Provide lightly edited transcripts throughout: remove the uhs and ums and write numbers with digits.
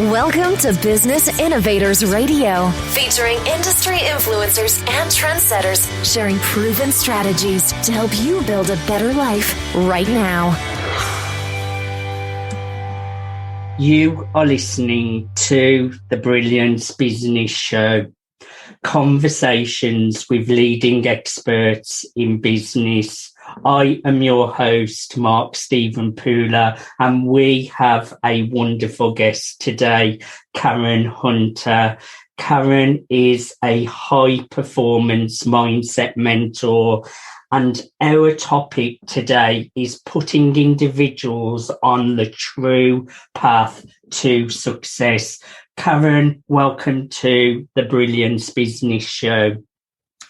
Welcome to Business Innovators Radio, featuring industry influencers and trendsetters sharing proven strategies to help you build a better life right now. You are listening to the Brilliance Business Show, conversations with leading experts in business. I am your host, Mark Stephen Pooler, and we have a wonderful guest today, Karen Hunter. Karen is a high-performance mindset mentor, and our topic today is putting individuals on the true path to success. Karen, welcome to the Brilliance Business Show.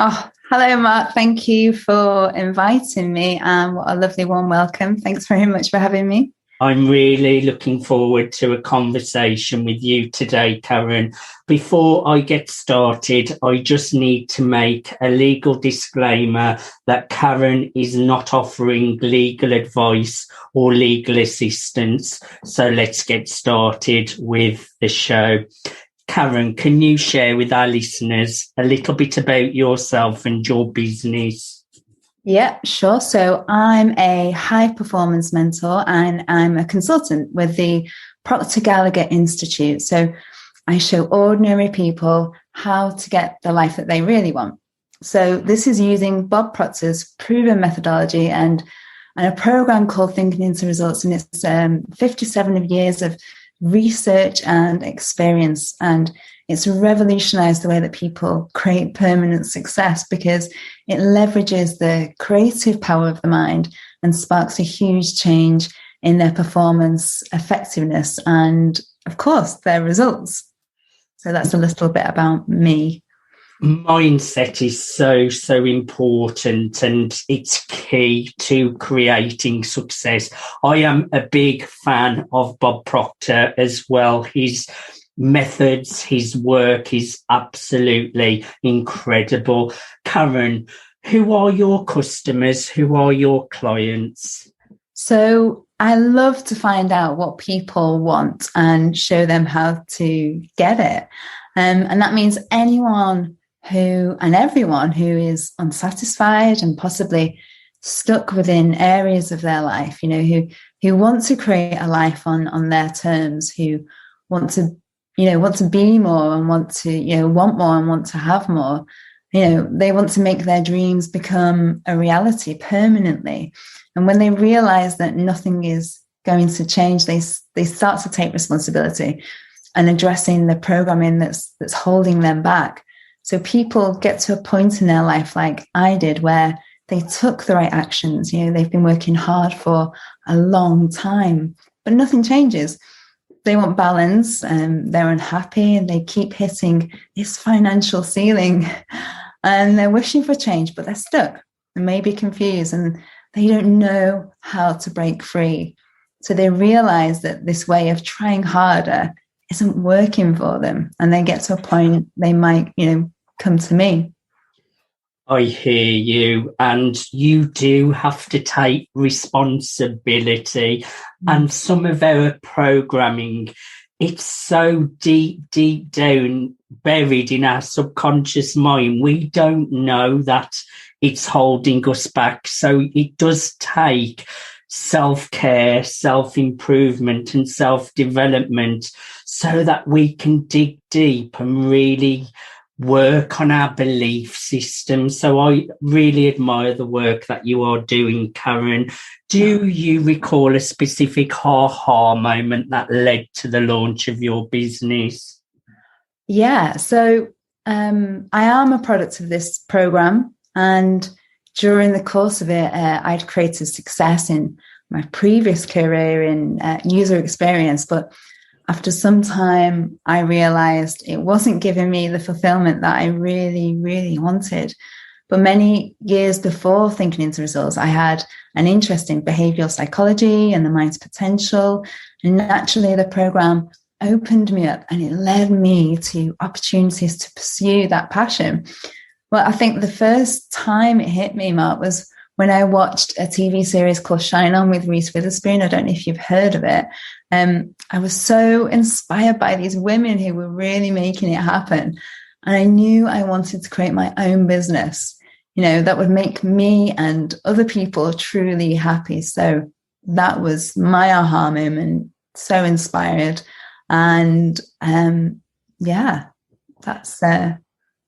Oh, hello, Mark. Thank you for inviting me. What a lovely warm welcome. Thanks very much for having me. I'm really looking forward to a conversation with you today, Karen. Before I get started, I just need to make a legal disclaimer that Karen is not offering legal advice or legal assistance. So let's get started with the show. Karen, can you share with our listeners a little bit about yourself and your business? Yeah, sure. So I'm a high performance mentor and I'm a consultant with the Proctor Gallagher Institute. So I show ordinary people how to get the life that they really want. So this is using Bob Proctor's proven methodology and a program called Thinking into Results. And it's 57 years of research and experience, and it's revolutionized the way that people create permanent success because it leverages the creative power of the mind and sparks a huge change in their performance, effectiveness, and of course their results. So that's a little bit about me. Mindset is so important, and it's key to creating success. I am a big fan of Bob Proctor as well. His methods, his work is absolutely incredible. Karen, who are your customers? Who are your clients? So I love to find out what people want and show them how to get it. And that means everyone who is unsatisfied and possibly stuck within areas of their life, who want to create a life on their terms, who want to be more and want more and want to have more. They want to make their dreams become a reality permanently. And when they realize that nothing is going to change, they start to take responsibility and addressing the programming that's holding them back. So people get to a point in their life like I did where they took the right actions. They've been working hard for a long time, but nothing changes. They want balance and they're unhappy and they keep hitting this financial ceiling and they're wishing for change, but they're stuck and maybe confused and they don't know how to break free. So they realize that this way of trying harder isn't working for them. And they get to a point they might, come to me. I hear you, and you do have to take responsibility. And some of our programming, it's so deep down buried in our subconscious mind. We don't know that it's holding us back. So it does take self-care, self-improvement and self-development so that we can dig deep and really work on our belief system. So I really admire the work that you are doing, Karen. Do you recall a specific aha moment that led to the launch of your business? Yeah, so I am a product of this program, and during the course of it, I'd created success in my previous career in user experience, but after some time, I realized it wasn't giving me the fulfillment that I really, really wanted. But many years before Thinking into Results, I had an interest in behavioral psychology and the mind's potential. And naturally, the program opened me up and it led me to opportunities to pursue that passion. Well, I think the first time it hit me, Mark, was when I watched a TV series called Shine On with Reese Witherspoon. I don't know if you've heard of it. I was so inspired by these women who were really making it happen. And I knew I wanted to create my own business, that would make me and other people truly happy. So that was my aha moment. So inspired. And that's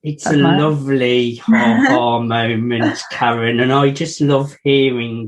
it's a lovely aha moment, Karen. And I just love hearing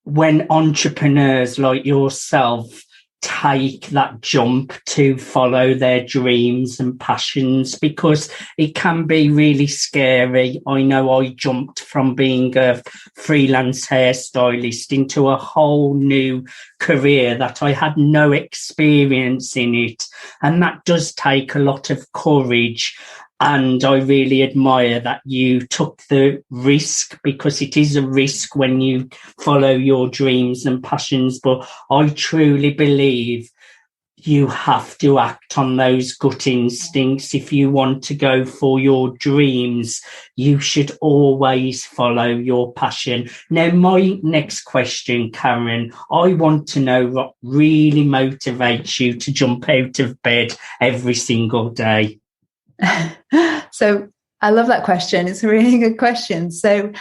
when entrepreneurs like yourself take that jump to follow their dreams and passions, because it can be really scary. I know I jumped from being a freelance hairstylist into a whole new career that I had no experience in it. And that does take a lot of courage. And I really admire that you took the risk, because it is a risk when you follow your dreams and passions. But I truly believe you have to act on those gut instincts. If you want to go for your dreams, you should always follow your passion. Now, my next question, Karen, I want to know what really motivates you to jump out of bed every single day. So I love that question. It's a really good question. So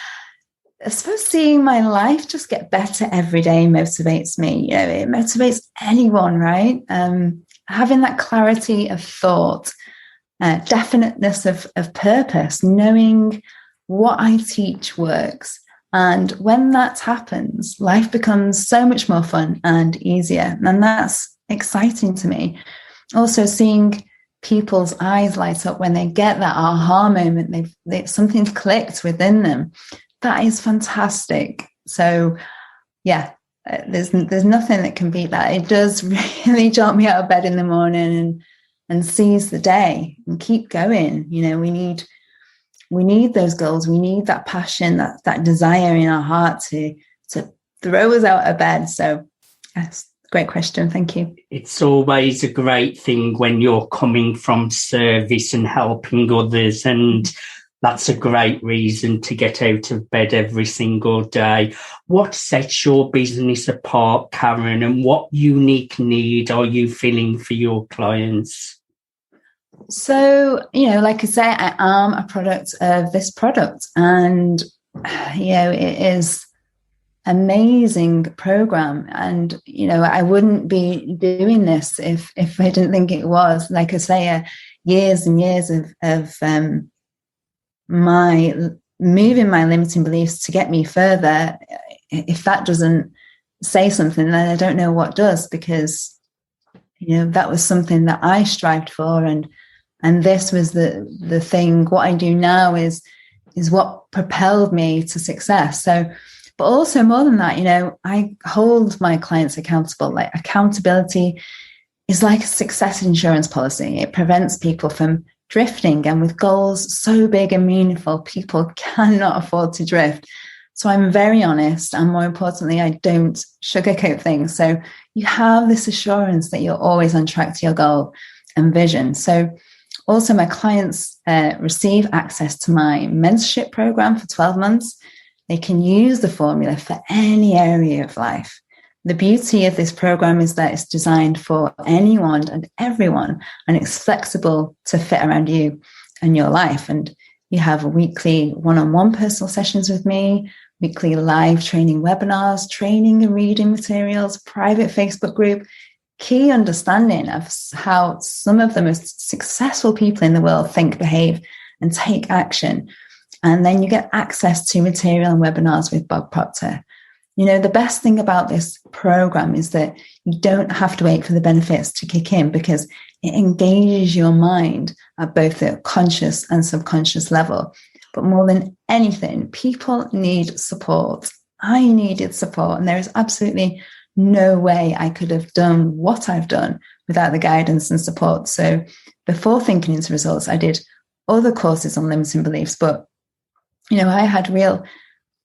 I suppose seeing my life just get better every day motivates me. It motivates anyone, right? Having that clarity of thought, definiteness of purpose, knowing what I teach works. And when that happens, life becomes so much more fun and easier. And that's exciting to me. Also seeing people's eyes light up when they get that aha moment, something's clicked within them. That is fantastic. So yeah, there's nothing that can beat that. It does really jump me out of bed in the morning and seize the day and keep going. We need those goals. We need that passion, that desire in our heart to throw us out of bed. So yes. Great question. Thank you. It's always a great thing when you're coming from service and helping others. And that's a great reason to get out of bed every single day. What sets your business apart, Karen, and what unique need are you filling for your clients? So, like I say, I am a product of this product. And, it is amazing program, and I wouldn't be doing this if I didn't think it was, like I say, years and years of my moving my limiting beliefs to get me further. If that doesn't say something, then I don't know what does, because that was something that I strived for, and this was the thing. What I do now is what propelled me to success. So, but also more than that, I hold my clients accountable. Like, accountability is like a success insurance policy. It prevents people from drifting. And with goals so big and meaningful, people cannot afford to drift. So I'm very honest. And more importantly, I don't sugarcoat things. So you have this assurance that you're always on track to your goal and vision. So also my clients receive access to my mentorship program for 12 months. They can use the formula for any area of life. The beauty of this program is that it's designed for anyone and everyone, and it's flexible to fit around you and your life. And you have weekly one-on-one personal sessions with me, weekly live training webinars, training and reading materials, private Facebook group, key understanding of how some of the most successful people in the world think, behave, and take action. And then you get access to material and webinars with Bob Proctor. The best thing about this program is that you don't have to wait for the benefits to kick in, because it engages your mind at both the conscious and subconscious level. But more than anything, people need support. I needed support, and there is absolutely no way I could have done what I've done without the guidance and support. So before thinking into results, I did other courses on limiting beliefs, but I had real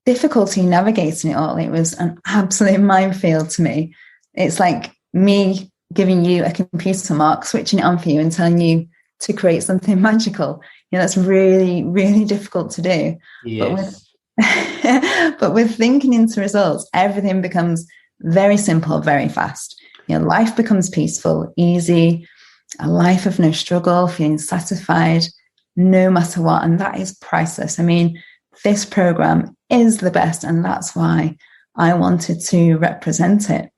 difficulty navigating it all. It was an absolute minefield to me. It's like me giving you a computer mark, switching it on for you and telling you to create something magical. That's really, really difficult to do. Yes. But with thinking into results, everything becomes very simple, very fast. Life becomes peaceful, easy, a life of no struggle, feeling satisfied no matter what. And that is priceless. I mean, this program is the best, and that's why I wanted to represent it.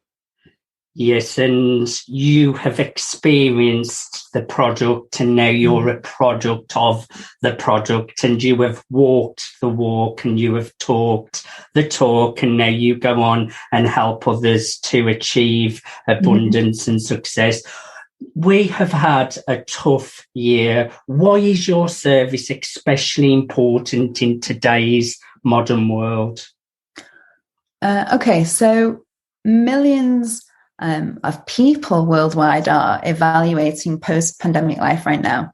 Yes, and you have experienced the product, and now you're a product of the product, and you have walked the walk, and you have talked the talk, and now you go on and help others to achieve abundance and success. We have had a tough year. Why is your service especially important in today's modern world? Okay, so millions of people worldwide are evaluating post-pandemic life right now,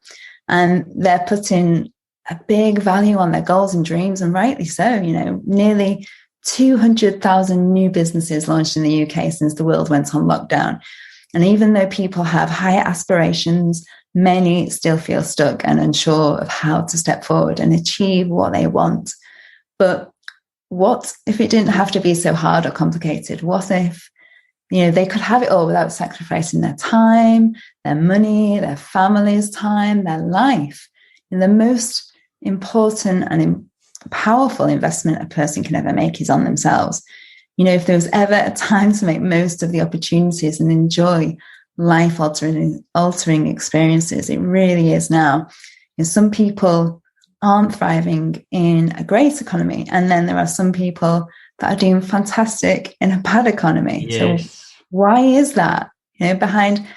and they're putting a big value on their goals and dreams, and rightly so. Nearly 200,000 new businesses launched in the UK since the world went on lockdown. And even though people have higher aspirations, many still feel stuck and unsure of how to step forward and achieve what they want. But what if it didn't have to be so hard or complicated? What if they could have it all without sacrificing their time, their money, their family's time, their life? And the most important and powerful investment a person can ever make is on themselves. If there was ever a time to make most of the opportunities and enjoy life-altering experiences, it really is now. Some people aren't thriving in a great economy, and then there are some people that are doing fantastic in a bad economy. Yes. So why is that? Behind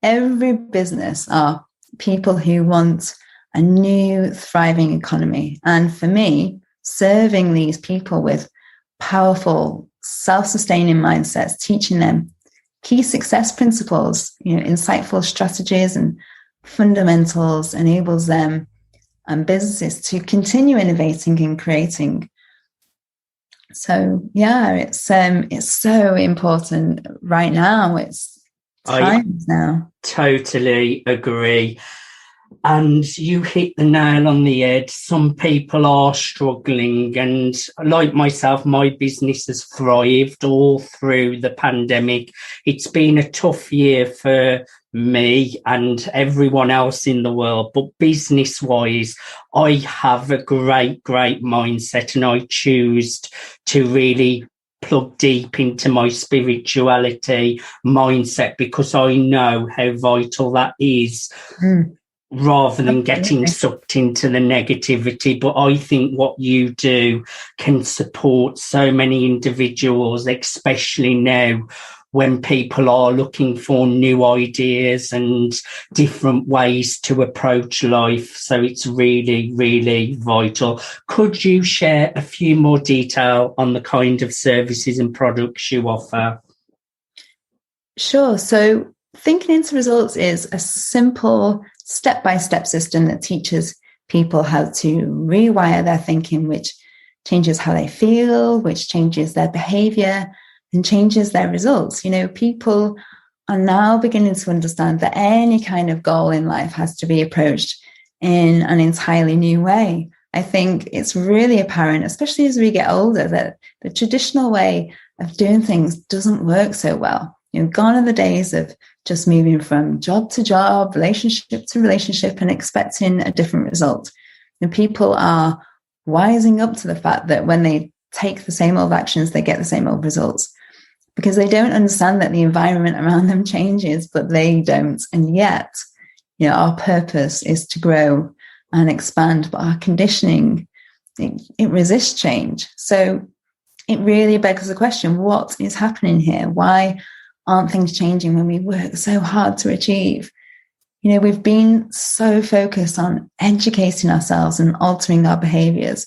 every business are people who want a new thriving economy. And for me, serving these people with powerful, self-sustaining mindsets, teaching them key success principles, insightful strategies and fundamentals, enables them and businesses to continue innovating and creating. So yeah, it's so important right now. It's times now. Totally agree. And you hit the nail on the head. Some people are struggling, and like myself, my business has thrived all through the pandemic. It's been a tough year for me and everyone else in the world, but business-wise, I have a great mindset, and I choose to really plug deep into my spirituality mindset, because I know how vital that is. Rather than getting sucked into the negativity. But I think what you do can support so many individuals, especially now when people are looking for new ideas and different ways to approach life. So it's really, really vital. Could you share a few more detail on the kind of services and products you offer? Sure. So Thinking into Results is a simple step-by-step system that teaches people how to rewire their thinking, which changes how they feel, which changes their behavior and changes their results. People are now beginning to understand that any kind of goal in life has to be approached in an entirely new way. I think it's really apparent, especially as we get older, that the traditional way of doing things doesn't work so well. Gone are the days of just moving from job to job, relationship to relationship, and expecting a different result. And people are wising up to the fact that when they take the same old actions, they get the same old results, because they don't understand that the environment around them changes, but they don't. And yet, our purpose is to grow and expand, but our conditioning, it resists change. So it really begs the question, what is happening here? Why aren't things changing when we work so hard to achieve? We've been so focused on educating ourselves and altering our behaviors,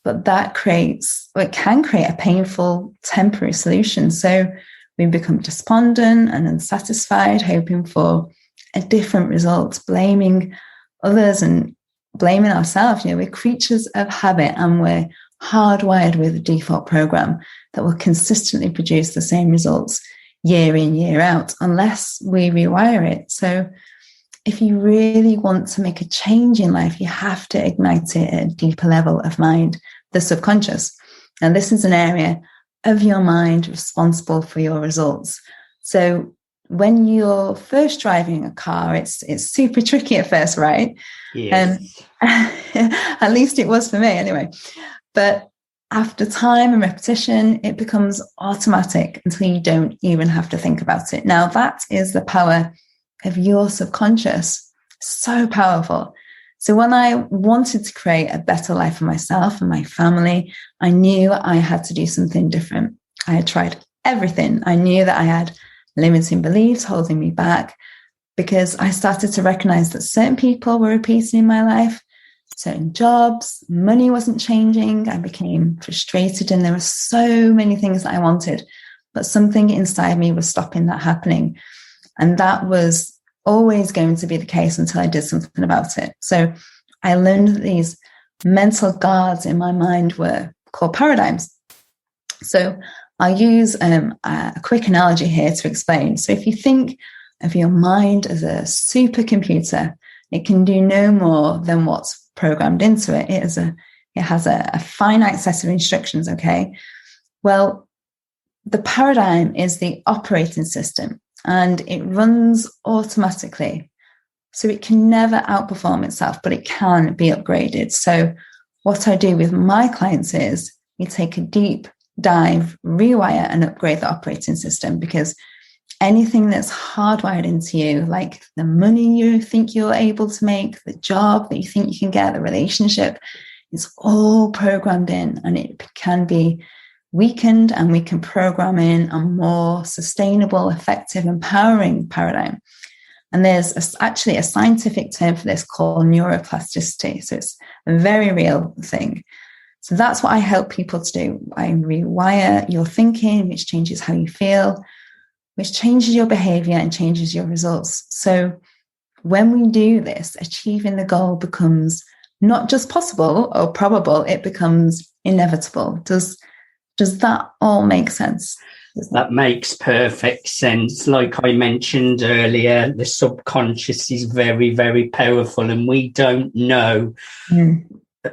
but that can create a painful temporary solution. So we become despondent and unsatisfied, hoping for a different result, blaming others and blaming ourselves. We're creatures of habit, and we're hardwired with a default program that will consistently produce the same results year in, year out, unless we rewire it. So if you really want to make a change in life, you have to ignite it at a deeper level of mind, the subconscious. And this is an area of your mind responsible for your results. So when you're first driving a car, it's super tricky at first, right? Yes. At least it was for me anyway. But after time and repetition, it becomes automatic until you don't even have to think about it. Now, that is the power of your subconscious. So powerful. So when I wanted to create a better life for myself and my family, I knew I had to do something different. I had tried everything. I knew that I had limiting beliefs holding me back, because I started to recognize that certain people were repeating in my life, certain jobs, money wasn't changing. I became frustrated, and there were so many things that I wanted, but something inside me was stopping that happening. And that was always going to be the case until I did something about it. So I learned that these mental guards in my mind were called paradigms. So I'll use a quick analogy here to explain. So if you think of your mind as a supercomputer, it can do no more than what's programmed into it. It has a finite set of instructions, okay? Well, the paradigm is the operating system, and it runs automatically. So it can never outperform itself, but it can be upgraded. So what I do with my clients is we take a deep dive, rewire and upgrade the operating system, because anything that's hardwired into you, like the money you think you're able to make, the job that you think you can get, the relationship, it's all programmed in, and it can be weakened, and we can program in a more sustainable, effective, empowering paradigm. And there's actually a scientific term for this called neuroplasticity. So it's a very real thing. So that's what I help people to do. I rewire your thinking, which changes how you feel, which changes your behavior and changes your results. So when we do this, achieving the goal becomes not just possible or probable, it becomes inevitable. Does that all make sense? That makes perfect sense. Like I mentioned earlier, the subconscious is very, very powerful, and we don't know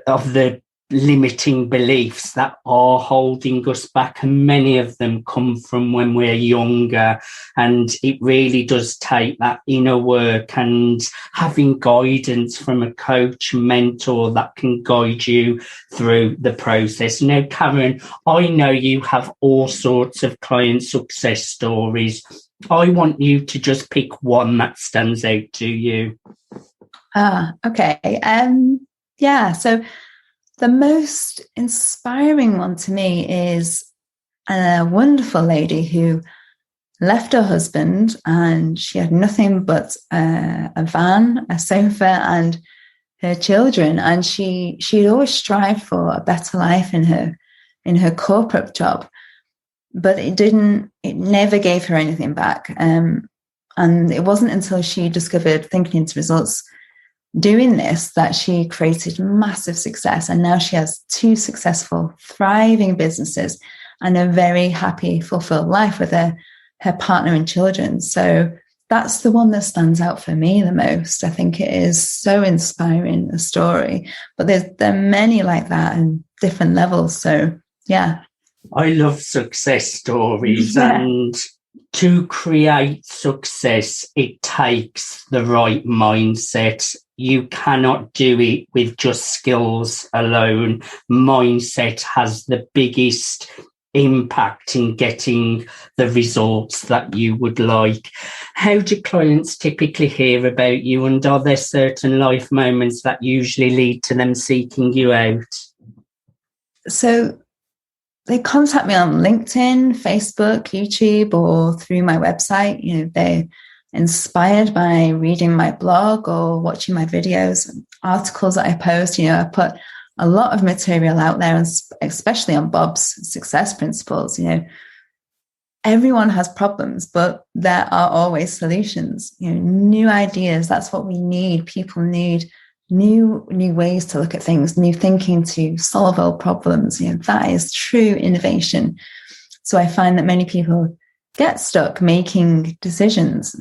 of the limiting beliefs that are holding us back, and many of them come from when we're younger. And it really does take that inner work and having guidance from a coach, mentor that can guide you through the process. Now, Karen, I know you have all sorts of client success stories. I want you to just pick one that stands out to you. Okay. So the most inspiring one to me is a wonderful lady who left her husband, and she had nothing but a van, a sofa, and her children. And she'd always strived for a better life in her corporate job, but it never gave her anything back. And it wasn't until she discovered thinking into results doing this that she created massive success, and now she has 2 successful, thriving businesses and a very happy, fulfilled life with her partner and children. So that's the one that stands out for me the most. I think it is so inspiring, a story, but there are many like that in different levels. So yeah, I love success stories. And to create success, it takes the right mindset. You cannot do it with just skills alone. Mindset has the biggest impact in getting the results that you would like. How do clients typically hear about you, and are there certain life moments that usually lead to them seeking you out? So they contact me on LinkedIn, Facebook, YouTube, or through my website. They're inspired by reading my blog or watching my videos and articles that I post. I put a lot of material out there, and especially on Bob's success principles. Everyone has problems, but there are always solutions. New ideas. That's what we need. People need new ways to look at things, new thinking to solve old problems. That is true innovation. So I find that many people get stuck making decisions.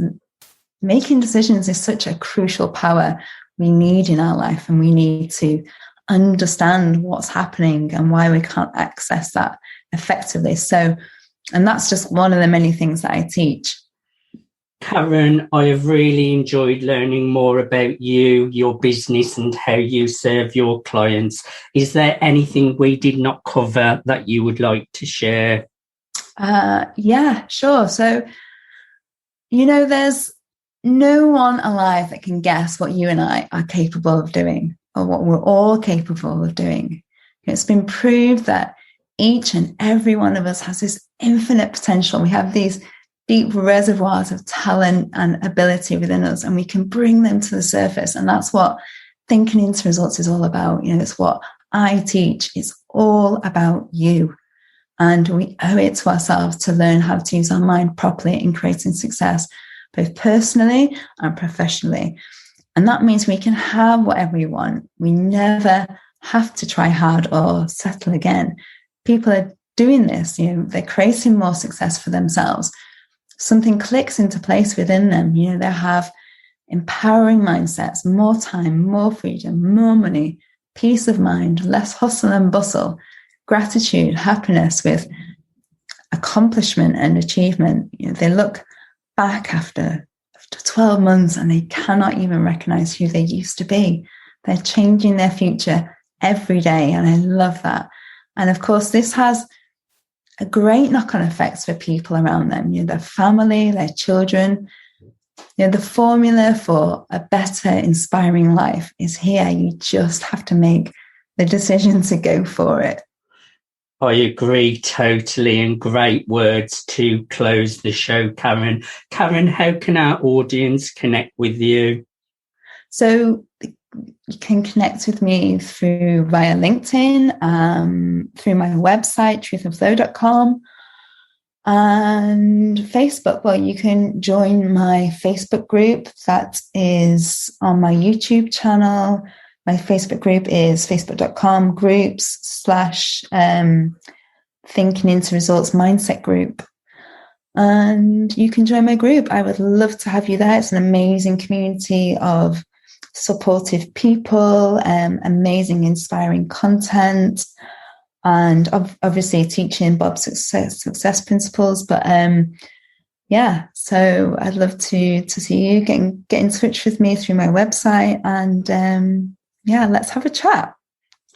Making decisions is such a crucial power we need in our life, and we need to understand what's happening and why we can't access that effectively. So, and that's just one of the many things that I teach. Karen, I have really enjoyed learning more about you, your business, and how you serve your clients. Is there anything we did not cover that you would like to share? Yeah, sure. So, there's no one alive that can guess what you and I are capable of doing, or what we're all capable of doing. It's been proved that each and every one of us has this infinite potential. We have these deep reservoirs of talent and ability within us, and we can bring them to the surface. And that's what Thinking into Results is all about. It's what I teach. It's all about you. And we owe it to ourselves to learn how to use our mind properly in creating success, both personally and professionally. And that means we can have whatever we want. We never have to try hard or settle again. People are doing this, they're creating more success for themselves. Something clicks into place within them. They have empowering mindsets, more time, more freedom, more money, peace of mind, less hustle and bustle, gratitude, happiness with accomplishment and achievement. They look back after 12 months and they cannot even recognize who they used to be. They're changing their future every day. And I love that. And of course, this has a great knock-on effects for people around them, their family, their children. The formula for a better, inspiring life is here. You just have to make the decision to go for it. I agree totally, and great words to close the show, Karen. Karen, how can our audience connect with you? So you can connect with me via LinkedIn, through my website, truthandflow.com, and Facebook. Well, you can join my Facebook group that is on my YouTube channel. My Facebook group is facebook.com/Thinking into Results Mindset Group. And you can join my group. I would love to have you there. It's an amazing community of supportive people, amazing, inspiring content, and obviously teaching Bob's success principles. But so I'd love to see you. Get in touch with me through my website, and let's have a chat.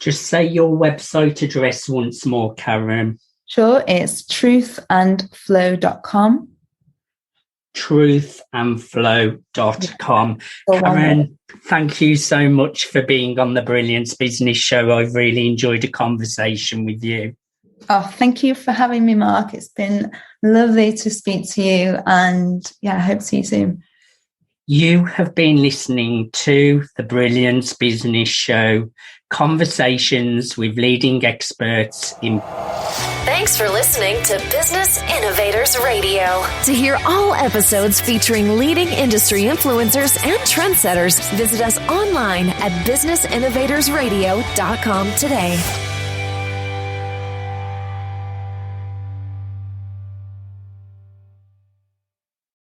Just say your website address once more, Karen. Sure, it's truthandflow.com. Truthandflow.com. Karen, thank you so much for being on the Brilliance Business Show. I've really enjoyed a conversation with you. Oh, thank you for having me, Mark. It's been lovely to speak to you, and I hope to see you soon. You have been listening to the Brilliance Business Show, conversations with leading experts in... Thanks for listening to Business Innovators Radio. To hear all episodes featuring leading industry influencers and trendsetters, visit us online at businessinnovatorsradio.com today.